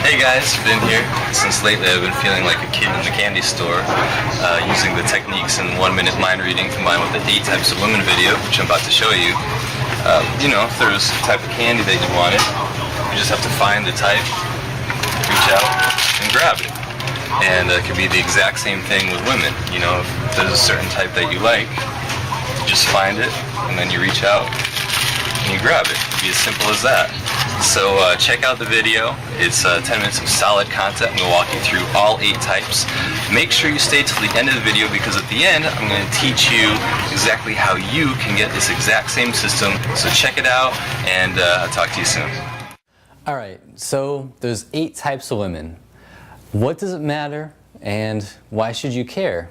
Hey guys, Vin here. Since lately I've been feeling like a kid in the candy store, using the techniques in 1 minute mind reading combined with the 8 types of women video, which I'm about to show you. If there's a type of candy that you wanted, you just have to find the type, reach out, and grab it. And it could be the exact same thing with women. If there's a certain type that you like, you just find it, and then you reach out, and you grab it. It could be as simple as that. So check out the video. It's 10 minutes of solid content. I'm going to walk you through all 8 types. Make sure you stay till the end of the video, because at the end I'm going to teach you exactly how you can get this exact same system. So check it out, and I'll talk to you soon. Alright, so there's 8 types of women. What does it matter, and why should you care?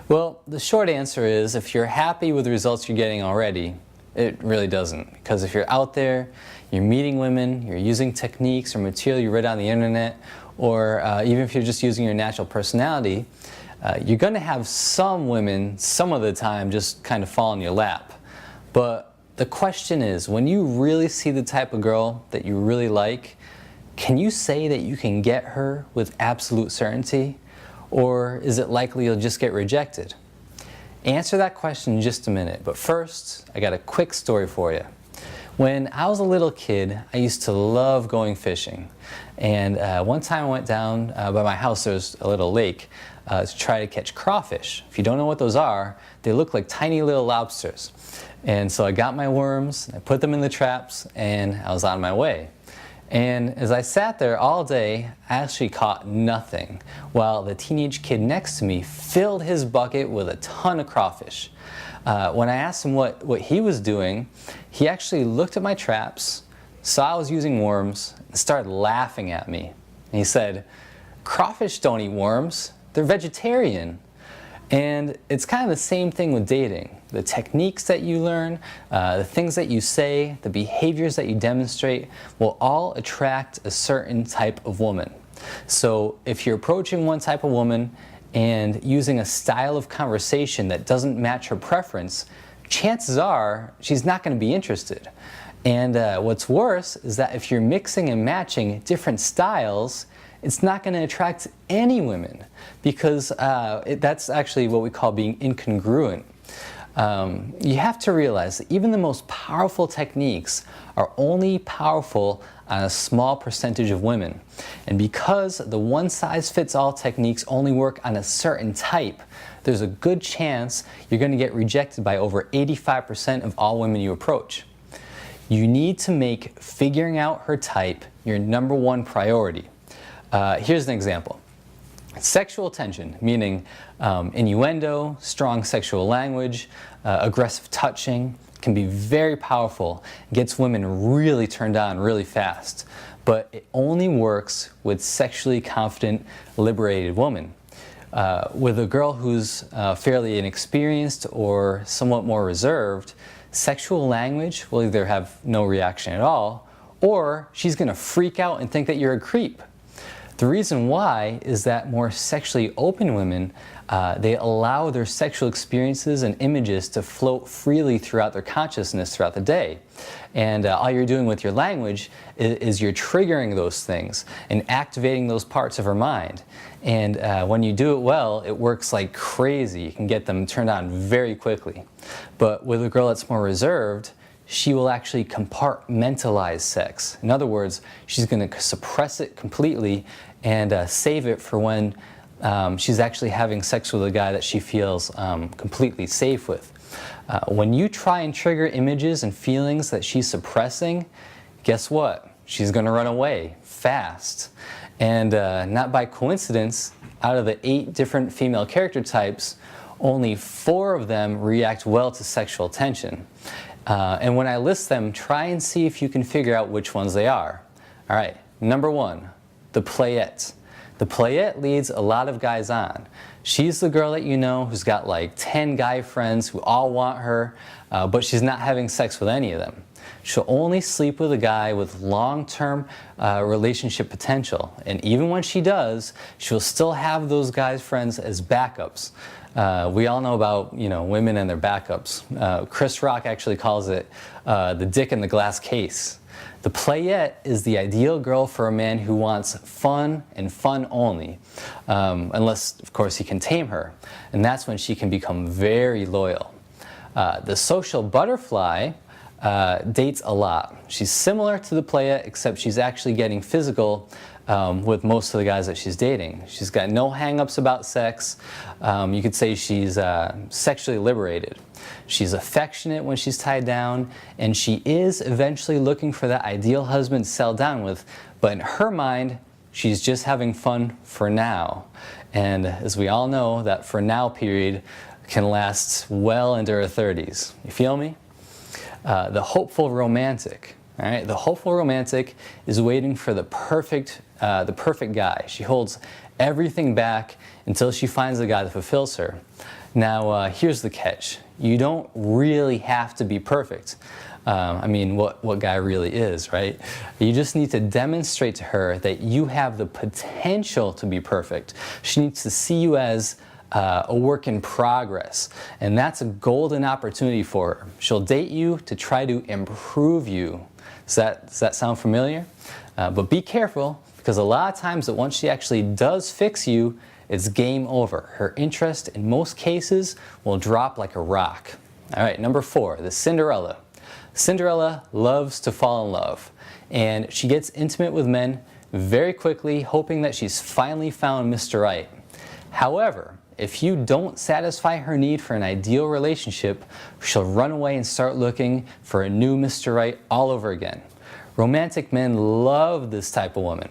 Well, the short answer is, if you're happy with the results you're getting already, it really doesn't. Because if you're out there, you're meeting women, you're using techniques or material you read on the internet, or even if you're just using your natural personality, you're going to have some women, some of the time, just kind of fall in your lap. But the question is, when you really see the type of girl that you really like, can you say that you can get her with absolute certainty? Or is it likely you'll just get rejected? Answer that question in just a minute, but first, I got a quick story for you. When I was a little kid, I used to love going fishing. And one time I went down by my house, there's a little lake, to try to catch crawfish. If you don't know what those are, they look like tiny little lobsters. And so I got my worms, I put them in the traps, and I was on my way. And as I sat there all day, I actually caught nothing, while the teenage kid next to me filled his bucket with a ton of crawfish. When I asked him what he was doing, he actually looked at my traps, saw I was using worms, and started laughing at me. And he said, "Crawfish don't eat worms, they're vegetarian." And it's kind of the same thing with dating. The techniques that you learn, the things that you say, the behaviors that you demonstrate will all attract a certain type of woman. So if you're approaching one type of woman and using a style of conversation that doesn't match her preference, chances are she's not going to be interested. And what's worse is that if you're mixing and matching different styles, it's not going to attract any women, because that's actually what we call being incongruent. You have to realize that even the most powerful techniques are only powerful on a small percentage of women. And because the one-size-fits-all techniques only work on a certain type, there's a good chance you're going to get rejected by over 85% of all women you approach. You need to make figuring out her type your #1 priority. Here's an example. Sexual tension, meaning innuendo, strong sexual language, aggressive touching, can be very powerful, gets women really turned on really fast. But it only works with sexually confident, liberated women. With a girl who's fairly inexperienced or somewhat more reserved, sexual language will either have no reaction at all, or she's going to freak out and think that you're a creep. The reason why is that more sexually open women, they allow their sexual experiences and images to float freely throughout their consciousness throughout the day. And all you're doing with your language is you're triggering those things and activating those parts of her mind. And when you do it well, it works like crazy. You can get them turned on very quickly. But with a girl that's more reserved, she will actually compartmentalize sex. In other words, she's going to suppress it completely and save it for when she's actually having sex with a guy that she feels completely safe with. When you try and trigger images and feelings that she's suppressing, guess what? She's going to run away fast. And not by coincidence, out of the 8 different female character types, only 4 of them react well to sexual tension. And when I list them, try and see if you can figure out which ones they are. All right, #1, the playette. The playette leads a lot of guys on. She's the girl that you know who's got like 10 guy friends who all want her, but she's not having sex with any of them. She'll only sleep with a guy with long-term relationship potential. And even when she does, she'll still have those guys' friends as backups. We all know about, women and their backups. Chris Rock actually calls it the dick in the glass case. The playette is the ideal girl for a man who wants fun and fun only, unless, of course, he can tame her. And that's when she can become very loyal. The social butterfly dates a lot. She's similar to the playette, except she's actually getting physical with most of the guys that she's dating. She's got no hang-ups about sex. You could say she's sexually liberated. She's affectionate when she's tied down, and she is eventually looking for that ideal husband to settle down with, but in her mind, she's just having fun for now. And as we all know, that for now period can last well into her 30s. You feel me? The hopeful romantic. All right? The hopeful romantic is waiting for the perfect guy. She holds everything back until she finds the guy that fulfills her. Now, here's the catch. You don't really have to be perfect. I mean, what guy really is, right? You just need to demonstrate to her that you have the potential to be perfect. She needs to see you as a work in progress, and that's a golden opportunity for her. She'll date you to try to improve you. Does that sound familiar? But be careful, because a lot of times that once she actually does fix you, it's game over. Her interest in most cases will drop like a rock. All right, number 4, the Cinderella. Cinderella loves to fall in love, and she gets intimate with men very quickly, hoping that she's finally found Mr. Right. However, if you don't satisfy her need for an ideal relationship, she'll run away and start looking for a new Mr. Right all over again. Romantic men love this type of woman.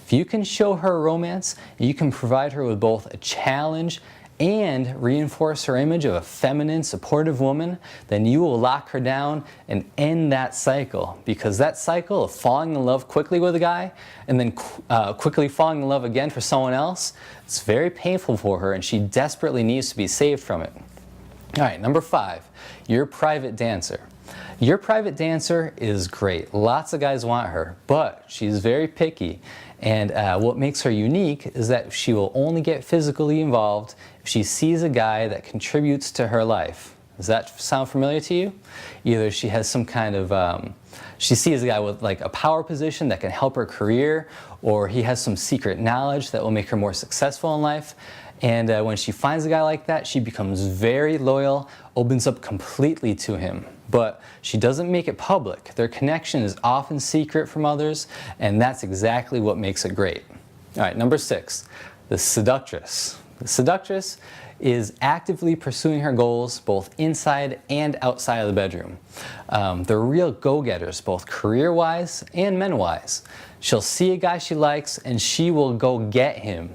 If you can show her romance, you can provide her with both a challenge and reinforce her image of a feminine, supportive woman, then you will lock her down and end that cycle. Because that cycle of falling in love quickly with a guy and then quickly falling in love again for someone else, it's very painful for her, and she desperately needs to be saved from it. All right, number 5, your private dancer. Your private dancer is great. Lots of guys want her, but she's very picky. And what makes her unique is that she will only get physically involved if she sees a guy that contributes to her life. Does that sound familiar to you? Either she has some kind of, she sees a guy with like a power position that can help her career, or he has some secret knowledge that will make her more successful in life. And when she finds a guy like that, she becomes very loyal, opens up completely to him. But she doesn't make it public. Their connection is often secret from others, and that's exactly what makes it great. All right, number 6, the seductress. The seductress is actively pursuing her goals both inside and outside of the bedroom. They're real go-getters, both career-wise and men-wise. She'll see a guy she likes, and she will go get him.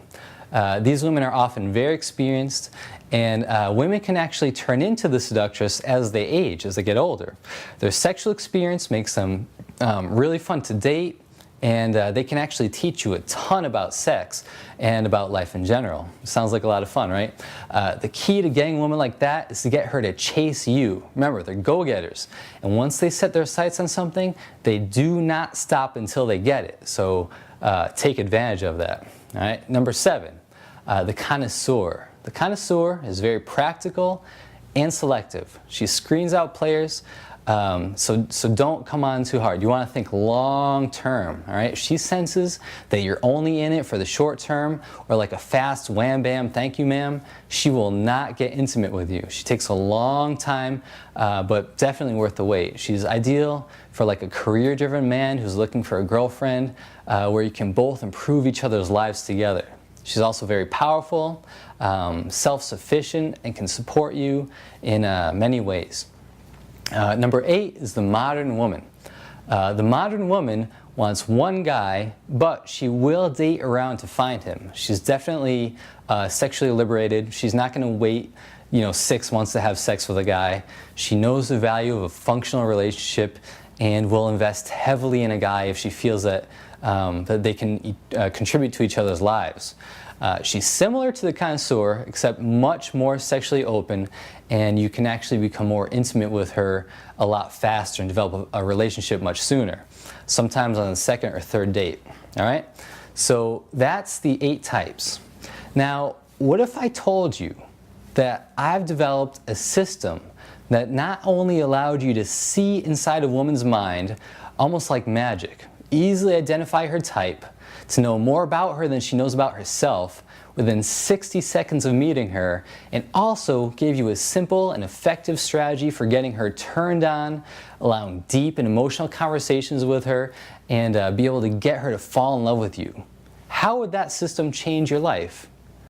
These women are often very experienced, and women can actually turn into the seductress as they age, as they get older. Their sexual experience makes them really fun to date, and they can actually teach you a ton about sex and about life in general. Sounds like a lot of fun, right? The key to getting a woman like that is to get her to chase you. Remember, they're go-getters, and once they set their sights on something, they do not stop until they get it. So take advantage of that. All right, number 7. The connoisseur. The connoisseur is very practical and selective. She screens out players, so don't come on too hard. You want to think long term, all right? If she senses that you're only in it for the short term, or like a fast wham bam thank you ma'am, she will not get intimate with you. She takes a long time, but definitely worth the wait. She's ideal for like a career-driven man who's looking for a girlfriend where you can both improve each other's lives together. She's also very powerful, self-sufficient, and can support you in many ways. Number 8 is the modern woman. The modern woman wants one guy, but she will date around to find him. She's definitely sexually liberated. She's not going to wait 6 months to have sex with a guy. She knows the value of a functional relationship and will invest heavily in a guy if she feels that that they can contribute to each other's lives. She's similar to the connoisseur, except much more sexually open, and you can actually become more intimate with her a lot faster and develop a relationship much sooner, sometimes on the second or third date. All right? So that's the 8 types. Now, what if I told you that I've developed a system that not only allowed you to see inside a woman's mind almost like magic, easily identify her type, to know more about her than she knows about herself within 60 seconds of meeting her, and also gave you a simple and effective strategy for getting her turned on, allowing deep and emotional conversations with her, and be able to get her to fall in love with you. How would that system change your life?